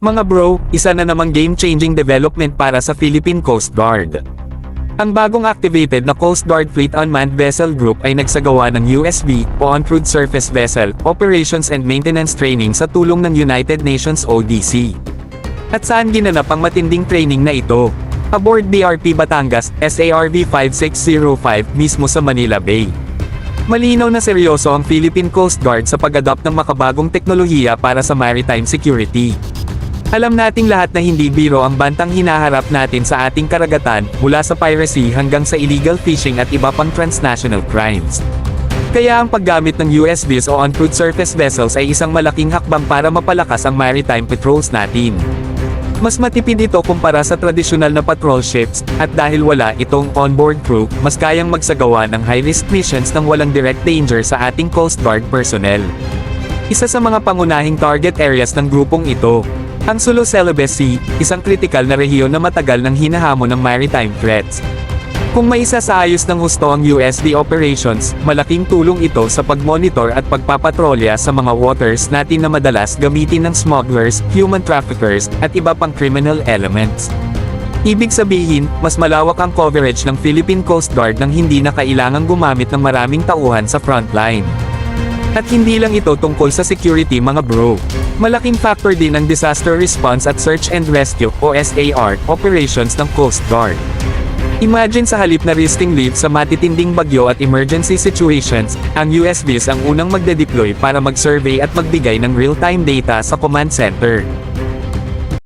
Mga bro, isa na namang game-changing development para sa Philippine Coast Guard. Ang bagong activated na Coast Guard Fleet Unmanned Vessel Group ay nagsagawa ng USV, o Uncrewed Surface Vessel, Operations and Maintenance Training sa tulong ng United Nations ODC. At saan ginanap ang matinding training na ito? Aboard BRP Batangas, SARV 5605, mismo sa Manila Bay. Malinaw na seryoso ang Philippine Coast Guard sa pag-adopt ng makabagong teknolohiya para sa maritime security. Alam nating lahat na hindi biro ang bantang hinaharap natin sa ating karagatan, mula sa piracy hanggang sa illegal fishing at iba pang transnational crimes. Kaya ang paggamit ng USVs o Uncrewed Surface Vessels ay isang malaking hakbang para mapalakas ang maritime patrols natin. Mas matipid ito kumpara sa tradisyonal na patrol ships, at dahil wala itong onboard crew, mas kayang magsagawa ng high-risk missions nang walang direct danger sa ating Coast Guard personnel. Isa sa mga pangunahing target areas ng grupong ito, ang Sulu Celebes Sea, isang kritikal na rehiyon na matagal nang hinahamon ng maritime threats. Kung maisa sa ayos ng husto ang USV operations, malaking tulong ito sa pag-monitor at pagpapatrolya sa mga waters natin na madalas gamitin ng smugglers, human traffickers, at iba pang criminal elements. Ibig sabihin, mas malawak ang coverage ng Philippine Coast Guard nang hindi na kailangang gumamit ng maraming tauhan sa frontline. At hindi lang ito tungkol sa security mga bro. Malaking factor din ang Disaster Response at Search and Rescue o SAR operations ng Coast Guard. Imagine sa halip na risking leave sa matitinding bagyo at emergency situations, ang USVs ang unang magde-deploy para mag-survey at magbigay ng real-time data sa command center.